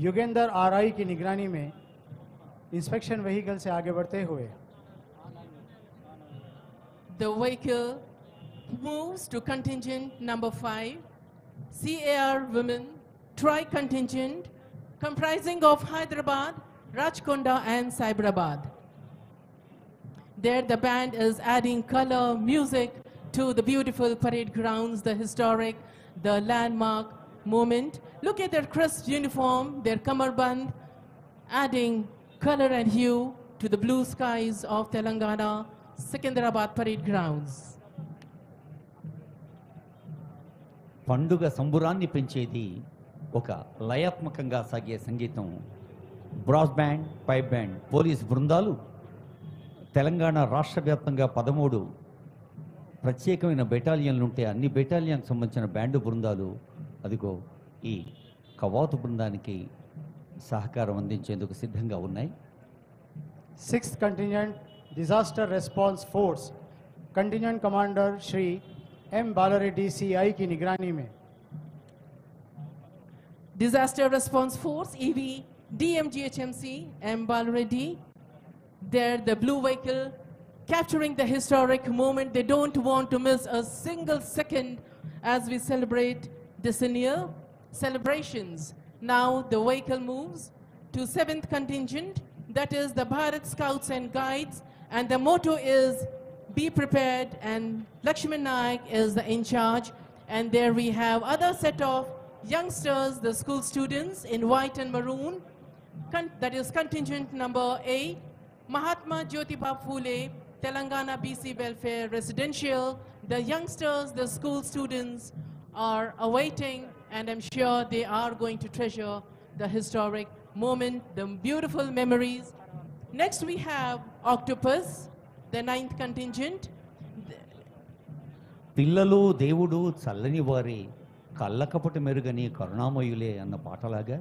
Yugendra RI की निगरानी में इंस्पेक्शन व्हीकल से आगे बढ़ते हुए The vehicle moves to contingent number 5, CAR Women Tri-Contingent, comprising of Hyderabad, Rajkonda and Cyberabad. There the band is adding color, music to the beautiful parade grounds, the historic, the landmark moment. Look at their crisp uniform, their kamarband, adding color and hue to the blue skies of Telangana, Secunderabad parade grounds. పండుగ సంబురాన్ని పెంచేది ఒక లయాత్మకంగా సాగే సంగీతం. Brass band, pipe band, police బృందాలు తెలంగాణ రాష్ట్ర వ్యాప్తంగా 13 ప్రత్యేకమైన బెటాలియన్లు ఉంటే అన్ని బెటాలియన్కి సంబంధించిన బ్యాండు బృందాలు అదిగో ఈ కవాతు బృందానికి సహకారం అందించేందుకు సిద్ధంగా ఉన్నాయి. 6th Contingent Disaster Response Force Contingent Commander Shri M. Balareddy CI की निगरानी में Disaster Response Force EV DMGHMC M. Balareddy. There the blue vehicle capturing the historic moment. They don't want to miss a single second as we celebrate decennial celebrations. Now the vehicle moves to 7th Contingent, that is the Bharat Scouts and Guides, and the motto is be prepared, and Lakshman Naik is the in charge. And there we have other set of youngsters, the school students in white and maroon. That is contingent number 8, Mahatma Jyotiba Phule, Telangana BC Welfare Residential. The youngsters, the school students are awaiting, and I'm sure they are going to treasure the historic moment, the beautiful memories. Next we have Octopus, the 9th Contingent. పిల్లలు దేవుడు చల్లని వారి కళ్ళకపటి మెరుగని కరుణామయులే అన్న పాటలాగా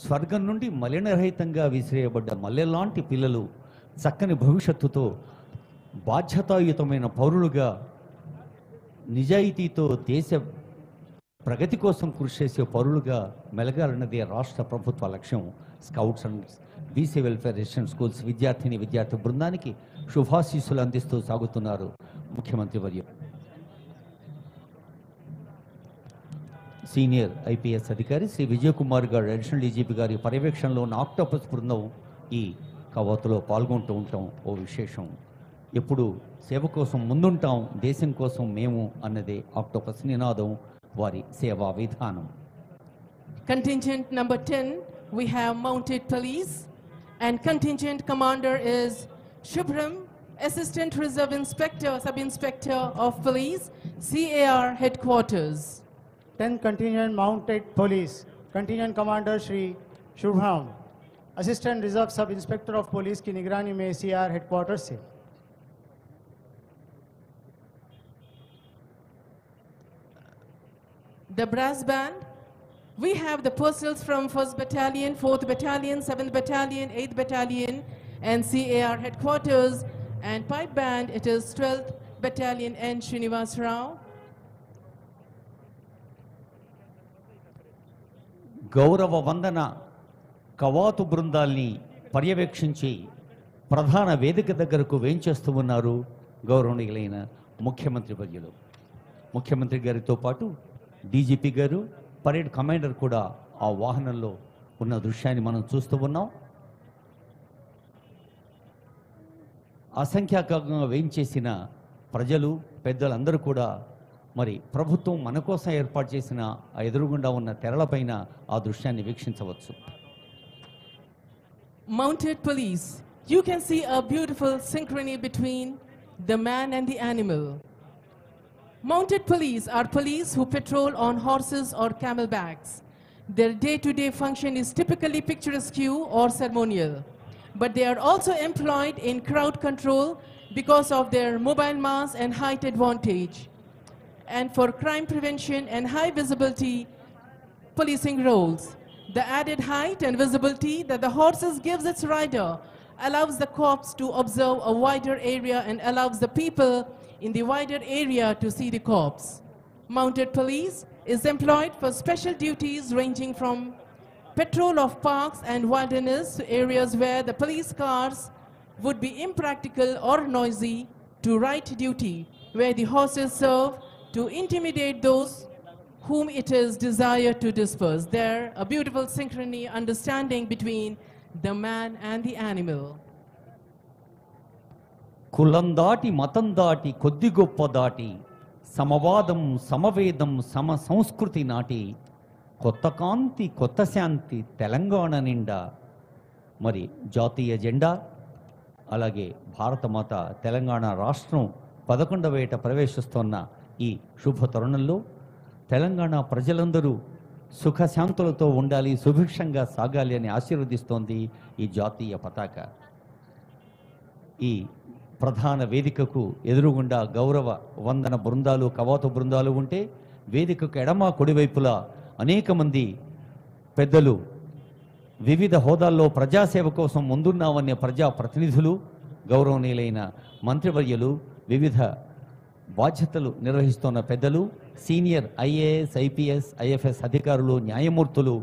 స్వర్గం నుండి మలినరహితంగా విసిరేయబడ్డ మల్లెలాంటి పిల్లలు చక్కని భవిష్యత్తుతో బాధ్యతాయుతమైన పౌరులుగా నిజాయితీతో దేశ ప్రగతి కోసం కృషి చేసే పౌరులుగా మెలగాలన్నదే రాష్ట్ర ప్రభుత్వ లక్ష్యం. Scouts and BC welfare resident schools విద్యార్థిని విద్యార్థి బృందానికి శుభాశీస్సులు అందిస్తూ సాగుతున్నారు ముఖ్యమంత్రి వర్యులు. సీనియర్ ఐపీఎస్ అధికారి శ్రీ విజయ్ కుమార్ గారు అడిషనల్ డీజీపీ గారి పర్యవేక్షణలో ఉన్న ఆక్టోపస్ బృందం ఈ కవాతులో పాల్గొంటూ ఉంటాం. ఓ విశేషం, ఎప్పుడు సేవ కోసం ముందుంటాం, దేశం కోసం మేము అన్నదే ఆక్టోపస్ నినాదం, వారి సేవా విధానం. Contingent number 10, we have mounted police, and contingent commander is Shubhram, Assistant Reserve Inspector, Sub-Inspector of Police, CAR Headquarters. 10th Contingent Mounted Police Contingent Commander Shri Shubham, Assistant Reserve Sub-Inspector of Police की निगरानी में CR Headquarters से The brass band, we have the personnel from 1st Battalion, 4th Battalion, 7th Battalion, 8th Battalion, and CAR Headquarters. And pipe band, it is 12th Battalion N. Srinivas Rao. గౌరవ వందన కవాతు బృందాల్ని పర్యవేక్షించి ప్రధాన వేదిక దగ్గరకు వేంచేస్తూ ఉన్నారు గౌరవనీయులైన ముఖ్యమంత్రి వర్యులు. ముఖ్యమంత్రి గారితో పాటు డీజీపీ గారు, పరేడ్ కమాండర్ కూడా ఆ వాహనంలో ఉన్న దృశ్యాన్ని మనం చూస్తూ ఉన్నాం. అసంఖ్యాకంగా వేయించేసిన ప్రజలు, పెద్దలందరూ కూడా మరి ప్రభుత్వం మన కోసం ఏర్పాటు చేసిన ఆ ఎదురుగుండా ఉన్న తెరలపైన ఆ దృశ్యాన్ని వీక్షించవచ్చు. Mounted police, you can see a beautiful synchrony between the man and the animal. Mounted police are police who patrol on horses or camelbacks. Their day-to-day function is typically picturesque or ceremonial, but they are also employed in crowd control because of their mobile mass and height advantage, and for crime prevention and high visibility policing roles. The added height and visibility that the horses gives its rider allows the cops to observe a wider area and allows the people in the wider area to see the cops. Mounted police is employed for special duties ranging from patrol of parks and wilderness areas where the police cars would be impractical or noisy to right duty, where the horses serve to intimidate those whom it is desired to disperse. There, a beautiful synchrony, understanding between the man and the animal. కులం దాటి మతం దాటి కొద్ది గొప్ప దాటి సమవాదం సమవేదం సమ సంస్కృతి నాటి కొత్త కాంతి కొత్త శాంతి తెలంగాణ నిండా మరి జాతీయ జెండా అలాగే భారతమాత తెలంగాణ రాష్ట్రం 11వ ఏట ప్రవేశిస్తున్న ఈ శుభ తరుణంలో తెలంగాణ ప్రజలందరూ సుఖశాంతులతో ఉండాలి, సుభిక్షంగా సాగాలి అని ఆశీర్వదిస్తోంది ఈ జాతీయ పతాక. ఈ ప్రధాన వేదికకు ఎదురుగుండా గౌరవ వందన బృందాలు కవాతు బృందాలు ఉంటే వేదికకు ఎడమ కుడివైపులా అనేక మంది పెద్దలు వివిధ హోదాల్లో ప్రజాసేవ కోసం ముందున్నామనే ప్రజా ప్రతినిధులు, గౌరవనీయులైన మంత్రివర్యులు, వివిధ బాధ్యతలు నిర్వహిస్తున్న పెద్దలు, సీనియర్ ఐఏఎస్ ఐపీఎస్ ఐఎఫ్ఎస్ అధికారులు, న్యాయమూర్తులు,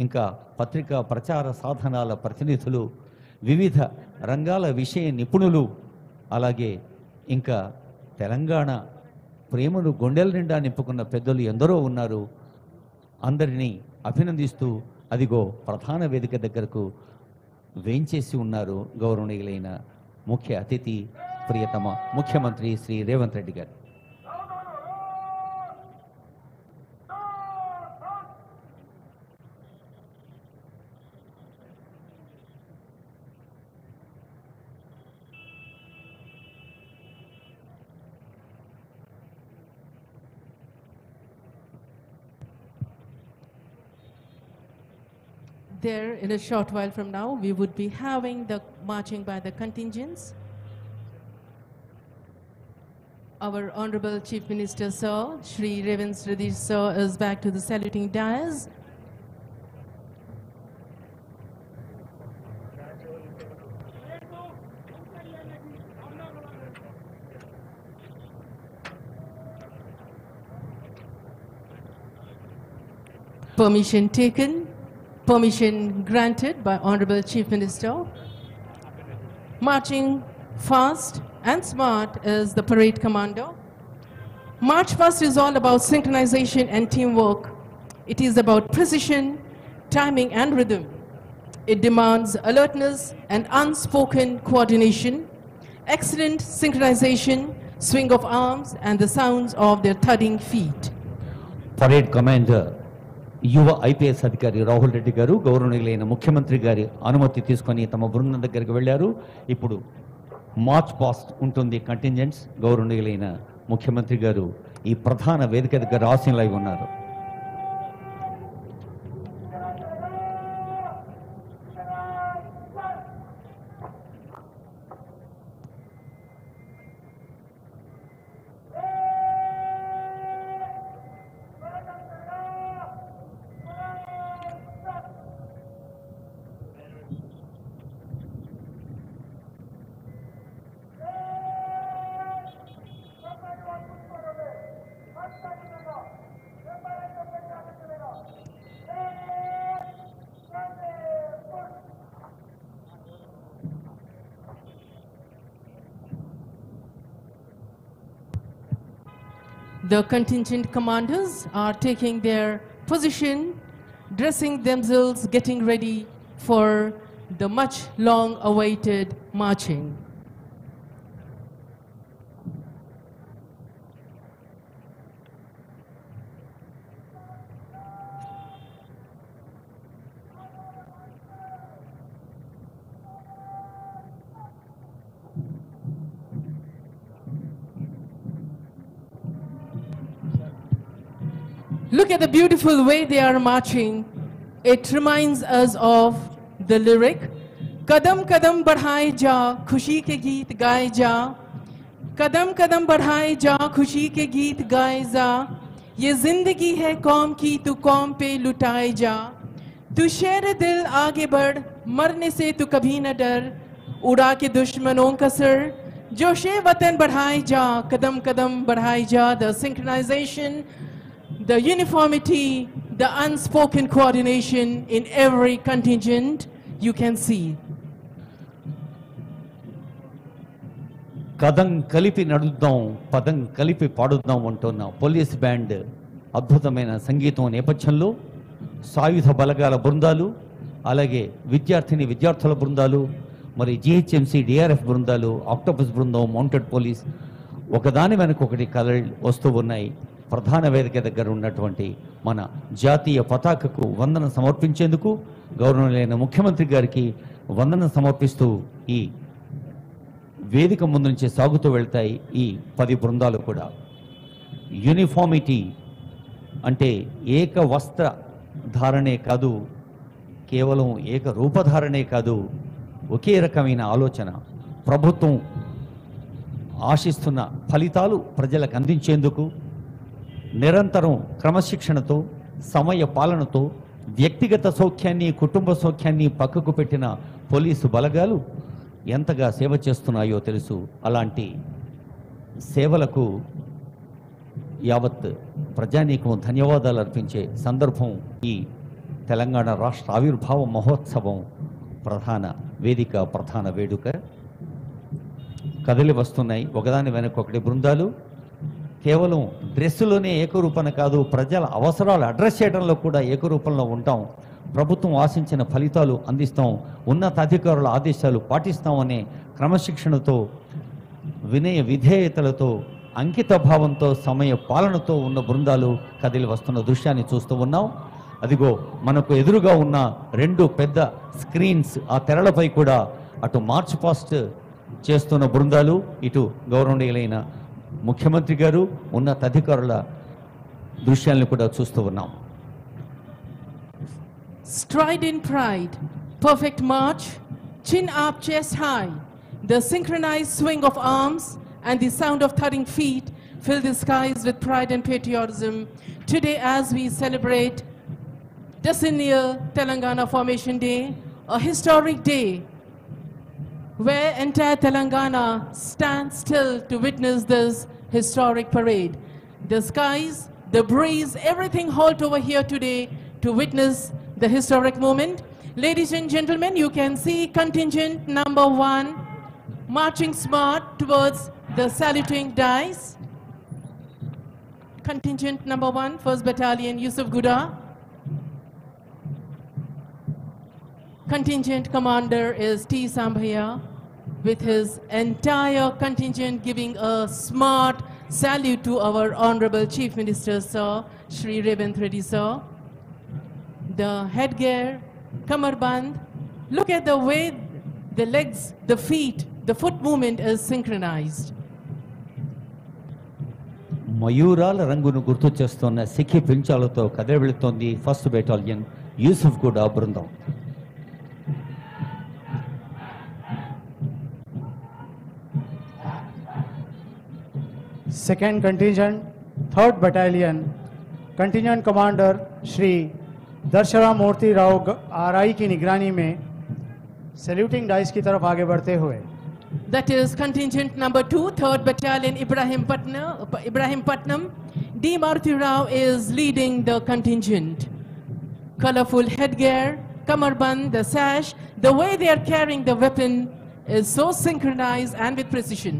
ఇంకా పత్రికా ప్రచార సాధనాల ప్రతినిధులు, వివిధ రంగాల విషయ నిపుణులు, అలాగే ఇంకా తెలంగాణ ప్రేమను గుండెల నిండా నింపుకున్న పెద్దలు ఎందరో ఉన్నారు. అందరినీ అభినందిస్తూ అదిగో ప్రధాన వేదిక దగ్గరకు వేంచేసి ఉన్నారు గౌరవనీయులైన ముఖ్య అతిథి ప్రియతమ ముఖ్యమంత్రి శ్రీ రేవంత్ రెడ్డి గారు. There, in a short while from now, we would be having the marching by the contingents. Our Honorable Chief Minister, Sir, Shri Revanth Reddy, Sir, is back to the saluting dais. Permission taken. Permission granted by Honorable Chief Minister. Marching fast and smart is the parade commander. March fast is all about synchronization and teamwork. It is about precision, timing and rhythm. It demands alertness and unspoken coordination, excellent synchronization, swing of arms and the sounds of their thudding feet. Parade commander యువ IPS అధికారి రాహుల్ రెడ్డి గారు గౌరవనీయులైన ముఖ్యమంత్రి గారి అనుమతి తీసుకొని తమ బృందం దగ్గరికి వెళ్ళారు. ఇప్పుడు మార్చ్ పాస్ట్ ఉంటుంది కంటింజెంట్స్. గౌరవనీయులైన ముఖ్యమంత్రి గారు ఈ ప్రధాన వేదిక దగ్గర ఆసీనులై ఉన్నారు. The contingent commanders are taking their position, dressing themselves, getting ready for the much long awaited marching. Look at the beautiful way they are marching. It reminds us of the lyric, Kadam kadam badhaye ja, khushi ke geet gaye ja. Kadam kadam badhaye ja, khushi ke geet gaye ja. Ye zindagi hai kaum ki, tu kaum pe lutaye ja. Tu sher dil aage बढ़, मरने से tu kabhi na dar. उड़ा के दुश्मनों का sir, जोशे वतन बढ़ाए जा, कदम कदम बढ़ाए जा. The synchronization, the uniformity, the unspoken coordination in every contingent you can see. కదం కలిపి నడుద్దాం, పదం కలిపి పాడుద్దాం అంటున్న పోలీస్ బ్యాండ్ అద్భుతమైన సంగీతం నేపథ్యంలో సాయుధ బలగాల బృందాలు, అలాగే విద్యార్థుల బృందాలు, మరి జిహెచ్ఎంసి డిఆర్ఎఫ్ బృందాలు, ఆక్టోపస్ బృందం, మౌంటెడ్ పోలీస్ ఒకదాని వెనక ఒకటి కదలి వస్తూ ఉన్నాయి. ప్రధాన వేదిక దగ్గర ఉన్నటువంటి మన జాతీయ పతాకకు వందనం సమర్పించేందుకు గౌరవనీయులైన ముఖ్యమంత్రి గారికి వందనం సమర్పిస్తూ ఈ వేదిక ముందు నుంచి సాగుతూ వెళ్తాయి ఈ 10 బృందాలు కూడా. యూనిఫామిటీ అంటే ఏక వస్త్ర ధారణే కాదు, కేవలం ఏక రూపధారణే కాదు, ఒకే రకమైన ఆలోచన, ప్రభుత్వం ఆశిస్తున్న ఫలితాలు ప్రజలకు అందించేందుకు నిరంతరం క్రమశిక్షణతో, సమయ పాలనతో వ్యక్తిగత సౌఖ్యాన్ని, కుటుంబ సౌఖ్యాన్ని పక్కకు పెట్టిన పోలీసు బలగాలు ఎంతగా సేవ చేస్తున్నాయో తెలుసు. అలాంటి సేవలకు యావత్ ప్రజానీకం ధన్యవాదాలు అర్పించే సందర్భం ఈ తెలంగాణ రాష్ట్ర ఆవిర్భావ మహోత్సవం ప్రధాన వేదిక, ప్రధాన వేడుక. కదిలి వస్తున్నాయి ఒకదాని వెనక ఒకటి బృందాలు. కేవలం డ్రెస్సులోనే ఏకరూపణ కాదు, ప్రజల అవసరాలు అడ్రస్ చేయడంలో కూడా ఏకరూపంలో ఉంటాం. ప్రభుత్వం ఆశించిన ఫలితాలు అందిస్తాం, ఉన్నతాధికారుల ఆదేశాలు పాటిస్తామనే క్రమశిక్షణతో, వినయ విధేయతలతో, అంకిత భావంతో, సమయ పాలనతో ఉన్న బృందాలు కదిలి వస్తున్న దృశ్యాన్ని చూస్తూ ఉన్నాం. అదిగో మనకు ఎదురుగా ఉన్న 2 పెద్ద స్క్రీన్స్, ఆ తెరలపై కూడా అటు మార్చ్ పాస్ట్ చేస్తున్న బృందాలు, ఇటు గౌరవనీయులైన ముఖ్యమంత్రి గారు, ఉన్నతాధికారుల దృశ్యాలను కూడా చూస్తూ ఉన్నాం. Stride in pride, perfect march, chin up, chest high. The synchronized swing of arms and the sound of thudding feet fill the skies with pride and patriotism. Today, as we celebrate decennial Telangana Formation Day, a historic day where entire Telangana stands still to witness this historic parade. The skies, the breeze, everything halt over here today to witness the historic moment. Ladies and gentlemen, you can see contingent number 1 marching smart towards the saluting dice. Contingent number 1, 1st Battalion, Yusuf Guda. Contingent commander is T. Sambhaya with his entire contingent giving a smart salute to our Honorable Chief Minister, Sir, Shri Revanth Reddy, Sir. The headgear, kamarband, look at the way the legs, the feet, the foot movement is synchronized. మయూరాల రంగును గుర్తు చేస్తున్న సిక్కి పించాలతో కదిలి వెళుతోంది 1st battalion Yusuf గూడ బృందం. Second contingent, 3rd Battalion, contingent commander Shri दर्शरा मूर्ति Rao RI की निगरानी में सैल्यूटिंग डाइस की तरफ आगे बढ़ते हुए. That is contingent number 2, 3rd Battalion, Ibrahim Patnam. D. Maruti Rao is leading the contingent. Colorful headgear, kamarband, the sash, the way they are carrying the weapon is so synchronized and with precision.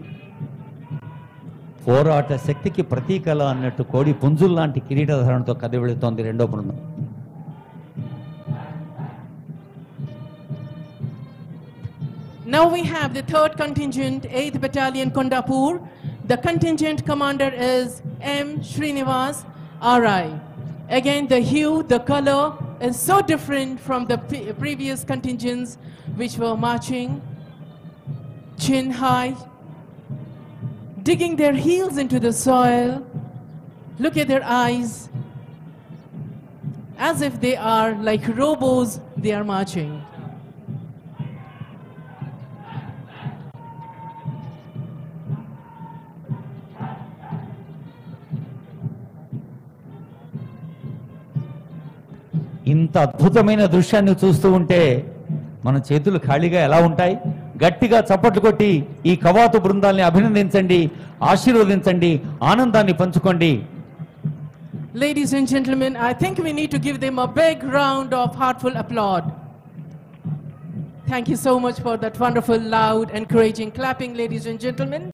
పోరాట శక్తికి ప్రతీకల అన్నట్టు కోడి పుంజుల్లాంటి కిరీటధారణతో కదిలి వెళుతోంది 2వ బృందం. Now we have the 3rd contingent, 8th Battalion, Kondapur. The contingent commander is M. Srinivas, RI. Again, the hue, the color is so different from the previous contingents which were marching chin high, digging their heels into the soil. Look at their eyes, as if they are like robos, they are marching. ఇంత అద్భుతమైన దృశ్యాన్ని చూస్తూ ఉంటే మన చేతులు ఖాళీగా ఎలా ఉంటాయి? గట్టిగా చప్పట్లు కొట్టి ఈ కవాతు బృందాల్ని అభినందించండి, ఆశీర్వదించండి, ఆనందాన్ని పంచుకోండి. Ladies and gentlemen, I think we need to give them a big round of heartfelt applaud. Thank you so much for that wonderful, loud, encouraging clapping, ladies and gentlemen.